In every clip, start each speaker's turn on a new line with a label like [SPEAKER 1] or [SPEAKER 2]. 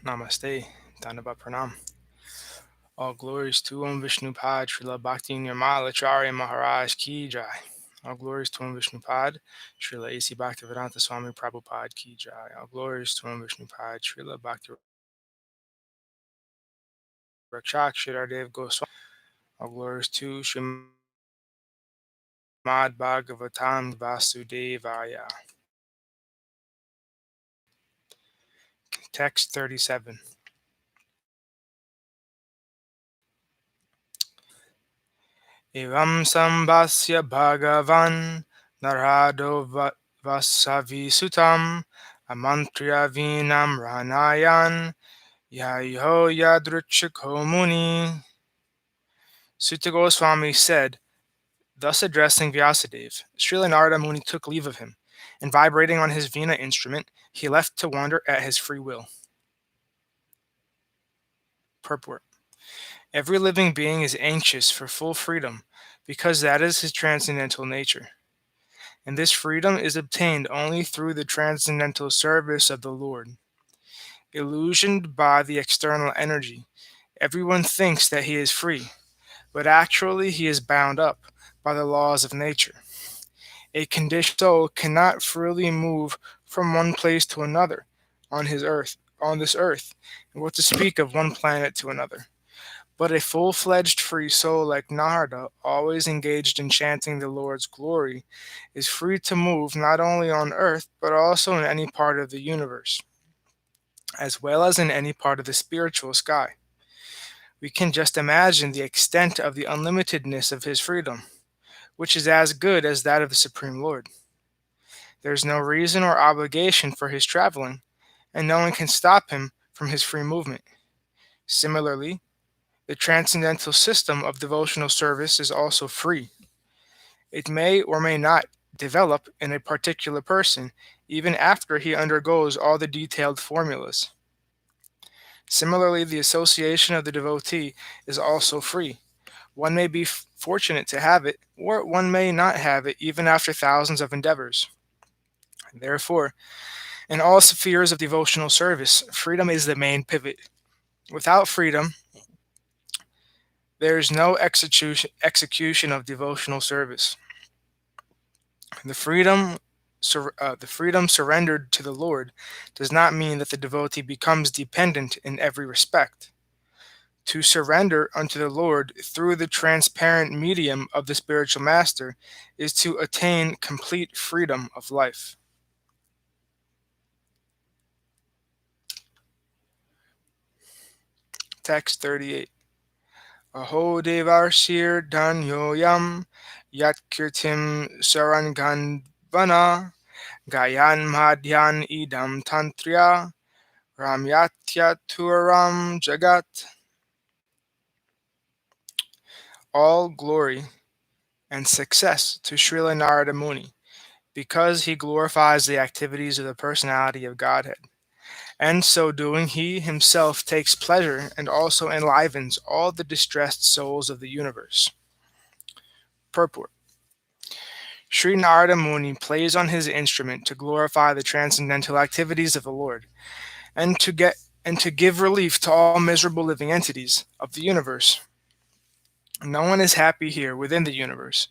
[SPEAKER 1] Namaste, Dhanava Pranam. All glories to Vishnupad, Srila Bhakti Nirmala Acharya Maharaj Ki Jai. All glories to Vishnupad, Srila A.C. Bhaktivedanta Swami Prabhupada Ki Jai. All glories to Vishnupad, Srila Bhakti Rakshak Shiradev Goswami. All glories to Śrīmad-Bhāgavatam Vasudevaya. Text 37. Evam sambhasya bhagavan narado vasavisutam amantriya vinam ranayan yayo yadruchiko muni. Sutta Goswami said, thus addressing Vyāsadeva, Srila Nārada Muni took leave of him, and vibrating on his Veena instrument, he left to wander at his free will. Purport. Every living being is anxious for full freedom, because that is his transcendental nature. And this freedom is obtained only through the transcendental service of the Lord. Illusioned by the external energy, everyone thinks that he is free, but actually he is bound up by the laws of nature. A conditioned soul cannot freely move from one place to another on this earth, and what to speak of one planet to another. But a full-fledged free soul like Nārada, always engaged in chanting the Lord's glory, is free to move not only on earth, but also in any part of the universe, as well as in any part of the spiritual sky. We can just imagine the extent of the unlimitedness of his freedom, which is as good as that of the Supreme Lord. There is no reason or obligation for his traveling, and no one can stop him from his free movement. Similarly, the transcendental system of devotional service is also free. It may or may not develop in a particular person, even after he undergoes all the detailed formulas. Similarly, the association of the devotee is also free. One may be fortunate to have it, or one may not have it even after thousands of endeavors. Therefore, in all spheres of devotional service, freedom is the main pivot. Without freedom, there is no execution of devotional service. The freedom surrendered to the Lord does not mean that the devotee becomes dependent in every respect. To surrender unto the Lord through the transparent medium of the spiritual master is to attain complete freedom of life. Text 38. Aho devarshir danyoyam yat kirtim sarangandvana gayan madhyan idam tantriya ramyatya turam jagat. All glory and success to Srila Nārada Muni, because he glorifies the activities of the personality of Godhead. And so doing, he himself takes pleasure and also enlivens all the distressed souls of the universe. Purport. Sri Nārada Muni plays on his instrument to glorify the transcendental activities of the Lord, and to give relief to all miserable living entities of the universe. No one is happy here within the universe,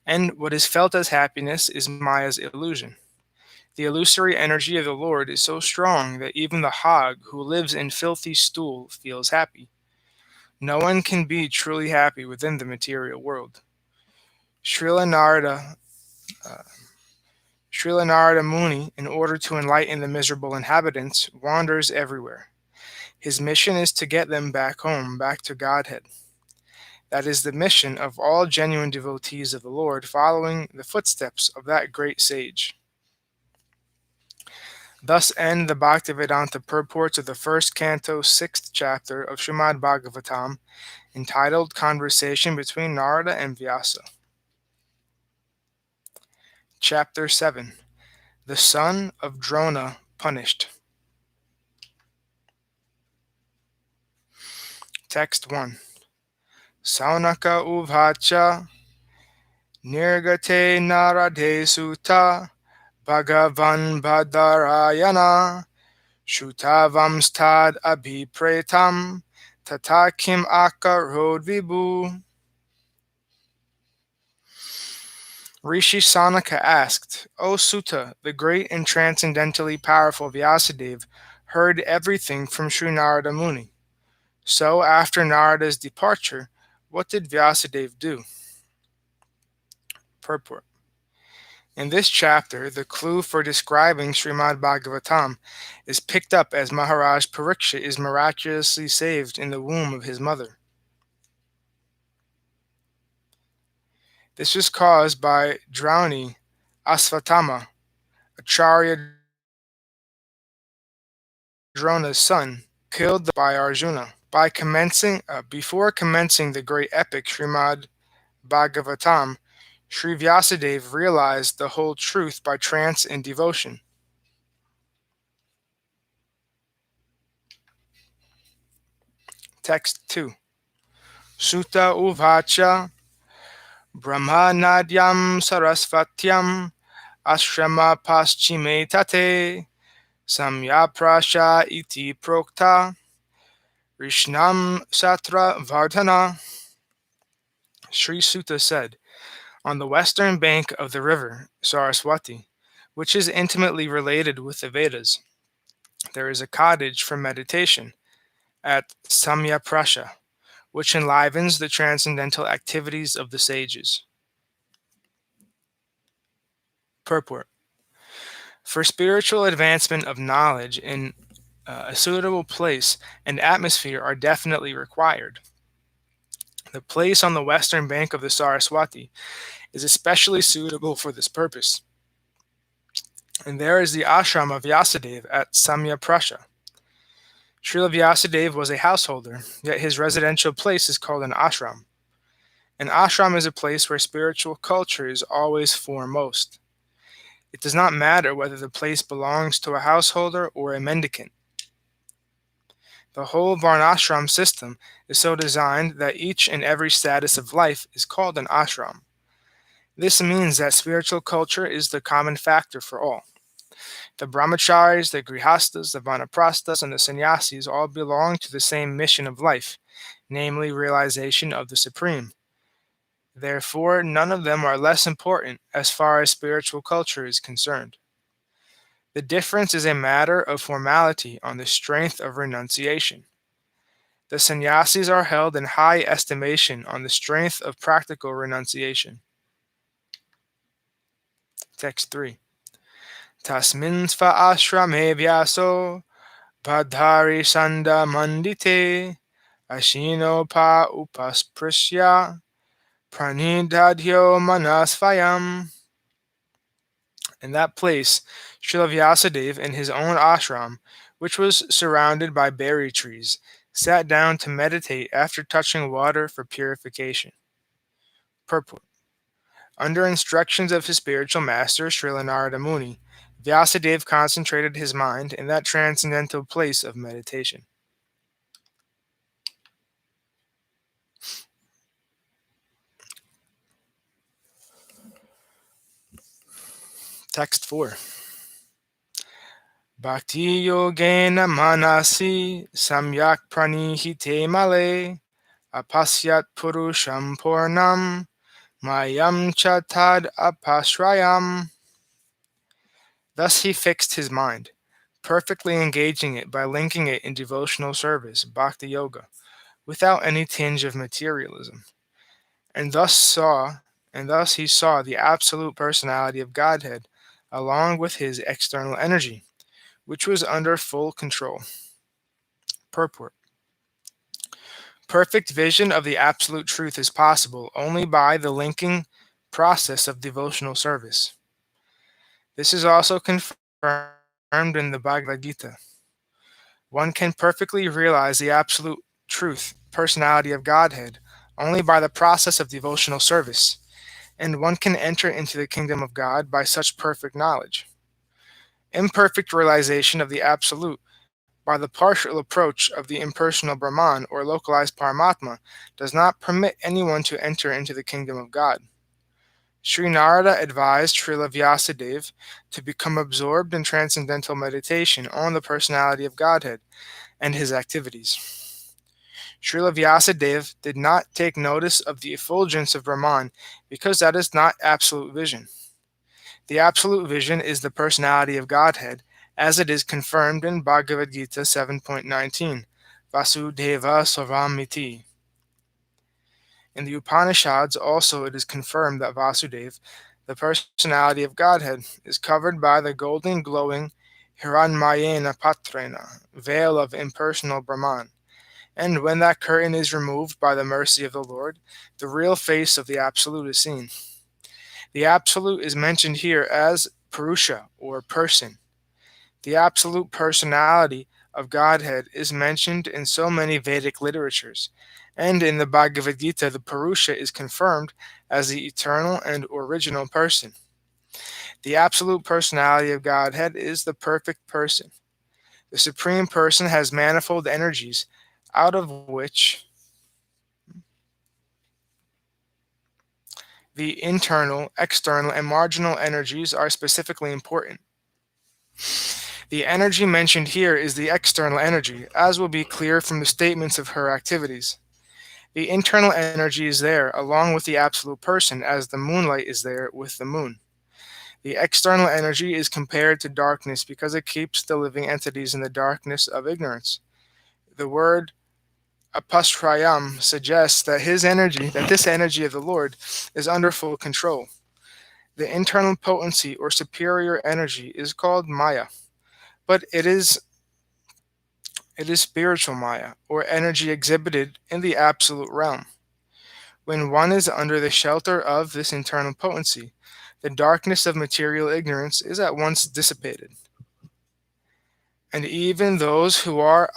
[SPEAKER 1] and what is felt as happiness is Maya's illusion. The illusory energy of the Lord is so strong that even the hog who lives in filthy stool feels happy. No one can be truly happy within the material world. Srila Nārada Muni, in order to enlighten the miserable inhabitants, wanders everywhere. His mission is to get them back home, back to Godhead. That is the mission of all genuine devotees of the Lord, following the footsteps of that great sage. Thus end the Bhaktivedanta purports of the first canto, 6th chapter of Śrīmad-Bhāgavatam, entitled Conversation between Nārada and Vyasa. Chapter 7. The son of Drona punished. Text 1. Saunaka uvacha nirgate narade sutta Bhagavan Badarayana Shutavamstad abhipretam tata kim akarod vibhu. Rishi Sanaka asked, O Sutta, the great and transcendently powerful Vyāsadeva heard everything from Sri Nārada Muni. So, after Narada's departure, what did Vyāsadeva do? Purport. In this chapter, the clue for describing Śrīmad-Bhāgavatam is picked up as Maharaj Parikshit is miraculously saved in the womb of his mother. This was caused by Drauni Asvatthama, Acharya Drona's son, killed by Arjuna. Before commencing the great epic Śrīmad-Bhāgavatam, Sri Vyāsadeva realized the whole truth by trance and devotion. Text 2. Sutta uvacha Brahma nadyam sarasvatyam ashrama paschime tate samyaprasha iti prokta Rishnam Satra Vardhana. Sri Sutta said, on the western bank of the river Saraswati, which is intimately related with the Vedas, there is a cottage for meditation at Samyaprasha, which enlivens the transcendental activities of the sages. Purport. For spiritual advancement of knowledge in a suitable place and atmosphere are definitely required. The place on the western bank of the Saraswati is especially suitable for this purpose, and there is the ashram of Vyāsadeva at Samyaprasha. Srila Vyāsadeva was a householder, yet his residential place is called an ashram. An ashram is a place where spiritual culture is always foremost. It does not matter whether the place belongs to a householder or a mendicant. The whole varnashram system is so designed that each and every status of life is called an ashram. This means that spiritual culture is the common factor for all. The brahmacharis, the grihastas, the vanaprasthas, and the sannyasis all belong to the same mission of life, namely realization of the Supreme. Therefore, none of them are less important as far as spiritual culture is concerned. The difference is a matter of formality on the strength of renunciation. The sannyasis are held in high estimation on the strength of practical renunciation. Text 3. Tasmin sva ashrame vyaso badhari sanda mandite ashino pa upasprisya pranidadhyo manasvayam. In that place, Srila Vyāsadeva in his own ashram, which was surrounded by berry trees, sat down to meditate after touching water for purification. Purport. Under instructions of his spiritual master, Srila Nārada Muni, Vyāsadeva concentrated his mind in that transcendental place of meditation. Text 4. Bhakti yogena manasi samyak pranihite male apasyat purusham purnam mayam cha tad apashrayam. Thus he fixed his mind, perfectly engaging it by linking it in devotional service, bhakti yoga, without any tinge of materialism, and thus he saw the absolute personality of Godhead along with his external energy, which was under full control. Purport. Perfect vision of the absolute truth is possible only by the linking process of devotional service. This is also confirmed in the Bhagavad Gita. One can perfectly realize the absolute truth, personality of Godhead, only by the process of devotional service, and one can enter into the kingdom of God by such perfect knowledge. Imperfect realization of the absolute by the partial approach of the impersonal Brahman or localized Paramatma does not permit anyone to enter into the kingdom of God. Sri Nārada advised Srila Vyāsadeva to become absorbed in transcendental meditation on the personality of Godhead and his activities. Srila Vyāsadeva did not take notice of the effulgence of Brahman because that is not absolute vision. The absolute vision is the personality of Godhead, as it is confirmed in Bhagavad Gita 7.19, Vasudeva Sarvamiti. In the Upanishads also it is confirmed that Vasudeva, the personality of Godhead, is covered by the golden glowing Hiranmayena Patrena, veil of impersonal Brahman. And when that curtain is removed by the mercy of the Lord, the real face of the Absolute is seen. The Absolute is mentioned here as Purusha, or person. The absolute personality of Godhead is mentioned in so many Vedic literatures, and in the Bhagavad Gita the Purusha is confirmed as the eternal and original person. The absolute personality of Godhead is the perfect person. The Supreme Person has manifold energies, out of which the internal, external, and marginal energies are specifically important. The energy mentioned here is the external energy, as will be clear from the statements of her activities. The internal energy is there, along with the absolute person, as the moonlight is there with the moon. The external energy is compared to darkness because it keeps the living entities in the darkness of ignorance. The word apashrayam suggests that this energy of the Lord is under full control. The internal potency or superior energy is called Maya, but it is spiritual Maya, or energy exhibited in the absolute realm. When one is under the shelter of this internal potency, the darkness of material ignorance is at once dissipated. And even those who are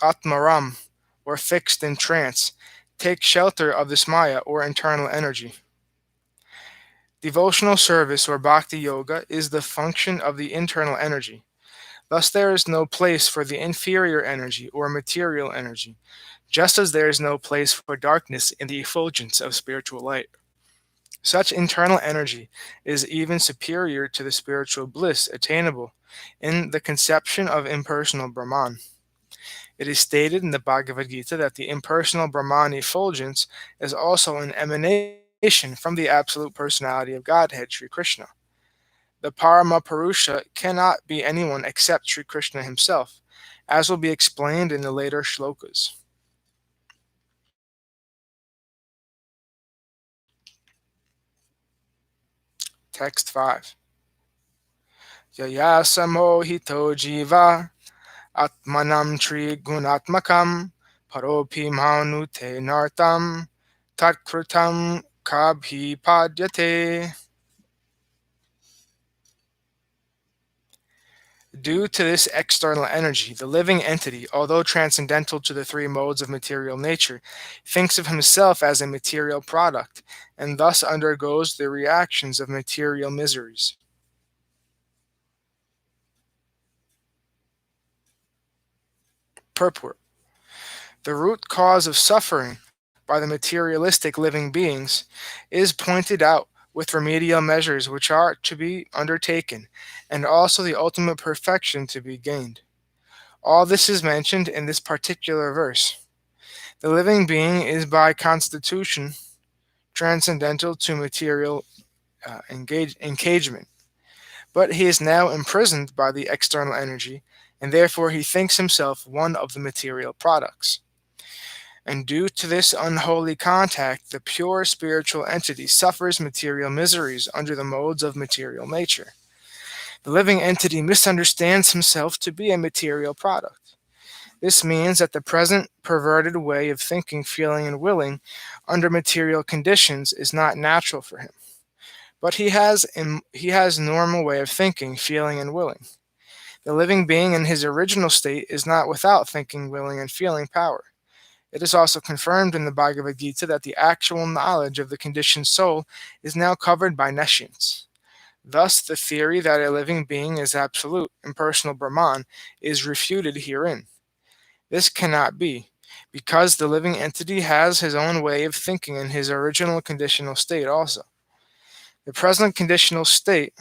[SPEAKER 1] Atmaram, or fixed in trance, take shelter of this Maya, or internal energy. Devotional service, or bhakti yoga, is the function of the internal energy. Thus there is no place for the inferior energy, or material energy, just as there is no place for darkness in the effulgence of spiritual light. Such internal energy is even superior to the spiritual bliss attainable in the conception of impersonal Brahman. It is stated in the Bhagavad Gita that the impersonal Brahman effulgence is also an emanation from the absolute personality of Godhead, Sri Krishna. The Parama Purusha cannot be anyone except Sri Krishna himself, as will be explained in the later shlokas. Text 5. Yaya samohito jiva atmanam tri gunatmakam paropi manute nartam tatkrutam kabhipadyate. Due to this external energy, the living entity, although transcendental to the three modes of material nature, thinks of himself as a material product, and thus undergoes the reactions of material miseries. Purport. The root cause of suffering by the materialistic living beings is pointed out with remedial measures which are to be undertaken, and also the ultimate perfection to be gained. All this is mentioned in this particular verse. The living being is by constitution transcendental to material engagement, but he is now imprisoned by the external energy, and therefore he thinks himself one of the material products. And due to this unholy contact, the pure spiritual entity suffers material miseries under the modes of material nature. The living entity misunderstands himself to be a material product. This means that the present perverted way of thinking, feeling, and willing under material conditions is not natural for him. But he has normal way of thinking, feeling, and willing. The living being in his original state is not without thinking, willing, and feeling power. It is also confirmed in the Bhagavad Gita that the actual knowledge of the conditioned soul is now covered by nescience. Thus, the theory that a living being is absolute, impersonal Brahman is refuted herein. This cannot be, because the living entity has his own way of thinking in his original conditional state also. The present conditional state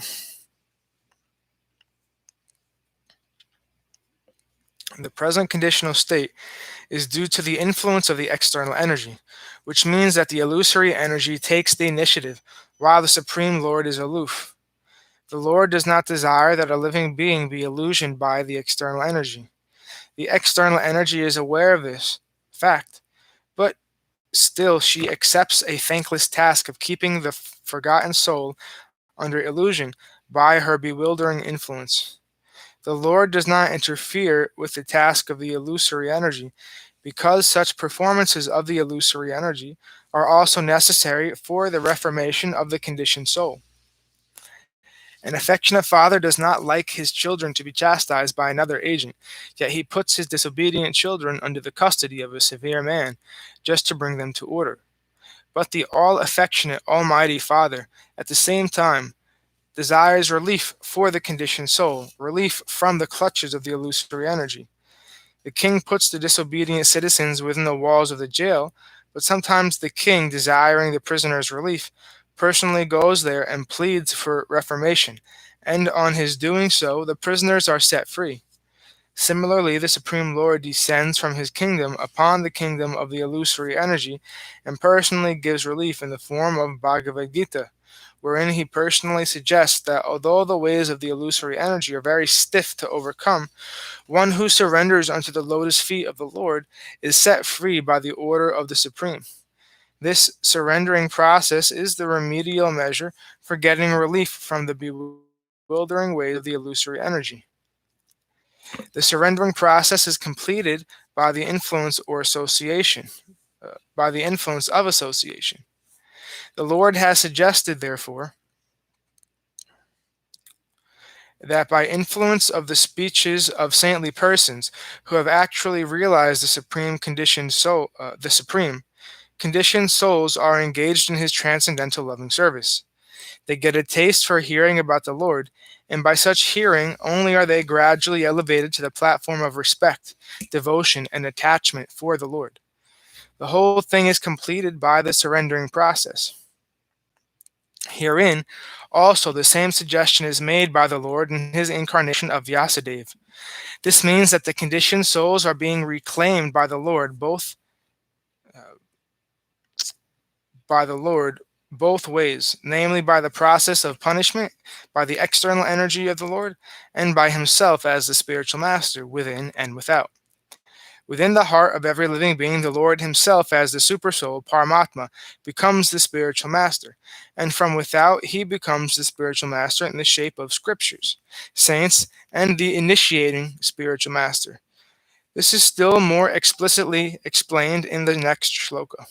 [SPEAKER 1] is due to the influence of the external energy, which means that the illusory energy takes the initiative, while the Supreme Lord is aloof. The Lord does not desire that a living being be illusioned by the external energy. The external energy is aware of this fact, but still she accepts a thankless task of keeping the forgotten soul under illusion by her bewildering influence. The Lord does not interfere with the task of the illusory energy, because such performances of the illusory energy are also necessary for the reformation of the conditioned soul. An affectionate father does not like his children to be chastised by another agent, yet he puts his disobedient children under the custody of a severe man, just to bring them to order. But the all affectionate Almighty Father, at the same time, desires relief for the conditioned soul, relief from the clutches of the illusory energy. The king puts the disobedient citizens within the walls of the jail, but sometimes the king, desiring the prisoner's relief, personally goes there and pleads for reformation, and on his doing so, the prisoners are set free. Similarly, the Supreme Lord descends from his kingdom upon the kingdom of the illusory energy and personally gives relief in the form of Bhagavad Gita, wherein he personally suggests that although the ways of the illusory energy are very stiff to overcome, one who surrenders unto the lotus feet of the Lord is set free by the order of the Supreme. This surrendering process is the remedial measure for getting relief from the bewildering ways of the illusory energy. The surrendering process is completed by the influence or association, by the influence of association. The Lord has suggested, therefore, that by influence of the speeches of saintly persons who have actually realized the supreme conditioned soul, conditioned souls are engaged in his transcendental loving service. They get a taste for hearing about the Lord, and by such hearing only are they gradually elevated to the platform of respect, devotion, and attachment for the Lord. The whole thing is completed by the surrendering process. Herein, also, the same suggestion is made by the Lord in his incarnation of Vyāsadeva. This means that the conditioned souls are being reclaimed by the Lord both ways, namely by the process of punishment, by the external energy of the Lord, and by himself as the spiritual master, within and without. Within the heart of every living being, the Lord himself as the supersoul, Paramatma, becomes the spiritual master, and from without he becomes the spiritual master in the shape of scriptures, saints, and the initiating spiritual master. This is still more explicitly explained in the next shloka.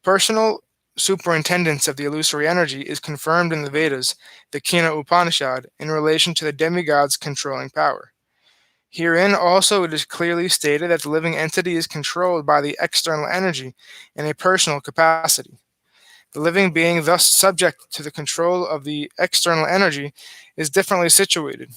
[SPEAKER 1] Personal superintendence of the illusory energy is confirmed in the Vedas, the Kena Upanishad, in relation to the demigod's controlling power. Herein also it is clearly stated that the living entity is controlled by the external energy in a personal capacity. The living being, thus subject to the control of the external energy, is differently situated.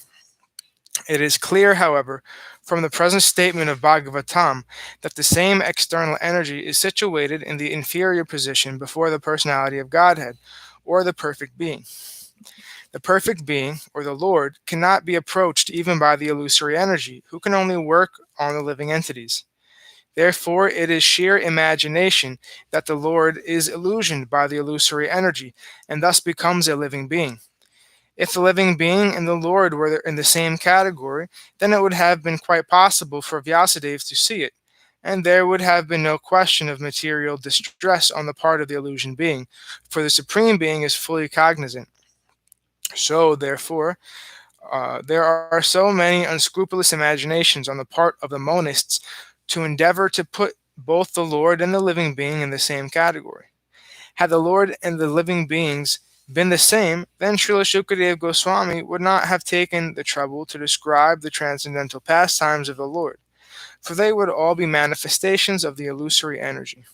[SPEAKER 1] It is clear, however, from the present statement of Bhagavatam that the same external energy is situated in the inferior position before the personality of Godhead, or the perfect being. The perfect being, or the Lord, cannot be approached even by the illusory energy, who can only work on the living entities. Therefore, it is sheer imagination that the Lord is illusioned by the illusory energy, and thus becomes a living being. If the living being and the Lord were in the same category, then it would have been quite possible for Vyāsadeva to see it, and there would have been no question of material distress on the part of the illusion being, for the Supreme Being is fully cognizant. So, therefore, there are so many unscrupulous imaginations on the part of the monists to endeavor to put both the Lord and the living being in the same category. Had the Lord and the living beings been the same, then Srila Shukadeva Goswami would not have taken the trouble to describe the transcendental pastimes of the Lord, for they would all be manifestations of the illusory energy.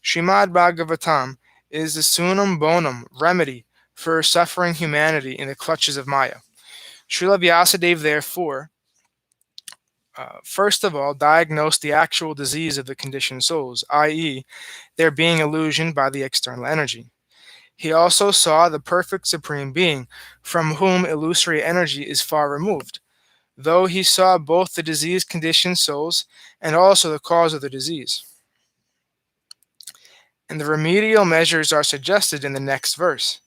[SPEAKER 1] Śrīmad-Bhāgavatam is the sunum bonum remedy for suffering humanity in the clutches of Maya. Srila Vyāsadeva, therefore, first of all, diagnosed the actual disease of the conditioned souls, i.e., their being illusioned by the external energy. He also saw the perfect Supreme Being, from whom illusory energy is far removed, though he saw both the disease-conditioned souls and also the cause of the disease. And the remedial measures are suggested in the next verse.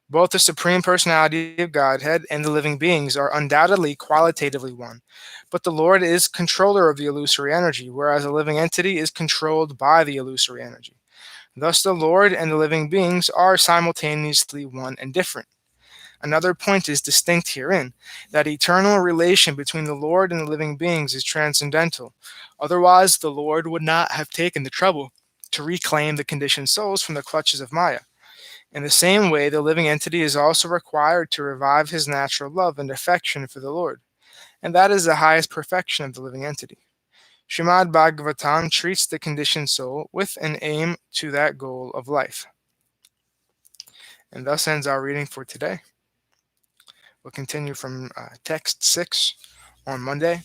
[SPEAKER 1] Both the Supreme Personality of Godhead and the living beings are undoubtedly qualitatively one, but the Lord is controller of the illusory energy, whereas a living entity is controlled by the illusory energy. Thus, the Lord and the living beings are simultaneously one and different. Another point is distinct herein, that eternal relation between the Lord and the living beings is transcendental. Otherwise, the Lord would not have taken the trouble to reclaim the conditioned souls from the clutches of Maya. In the same way, the living entity is also required to revive his natural love and affection for the Lord, and that is the highest perfection of the living entity. Śrīmad-Bhāgavatam treats the conditioned soul with an aim to that goal of life. And thus ends our reading for today. We'll continue from text 6 on Monday.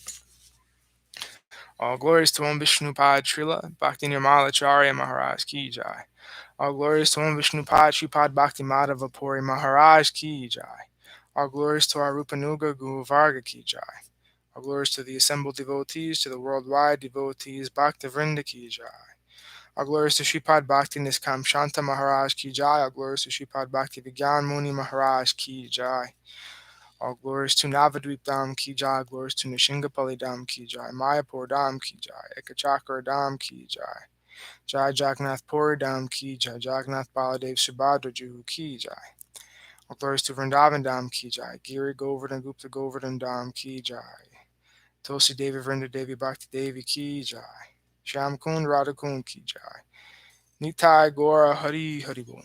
[SPEAKER 1] All glories to Om Vishnupad Srila Bhakti Nirmala Acharya Maharaj Ki Jai. All glories to Om Vishnupad Shripad Bhakti Madhava Puri Maharaj Ki Jai. All glories to our Rupanuga Guru Varga Ki Jai. All glories to the assembled devotees, to the worldwide devotees, Bhakta Vrinda Ki Jai. All glories to Shripad Bhakti Niskam Shanta Maharaj Ki Jai. All glories to Shripad Bhakti Vigyan Muni Maharaj Ki Jai. All glories to Navadvip Dham Ki Jai. Glories to Nishingapali Dham Ki Jai. Mayapur Dham Ki Jai. Ekachakra Dham Ki Jai. Jai Jagannath Puri Dham Ki Jai. Jagannath Baladev Subhadra Juhu Ki Jai. All glories to Vrindavan Dham Ki Jai. Giri Govardhan Gupta Govardhan Dham Ki Jai. Tulsi Devi Vrinda Devi Bhakti Devi Ki Jai. Shyam Kund Radha Kund Ki Jai. Nitai Gora Hari Hari Bol.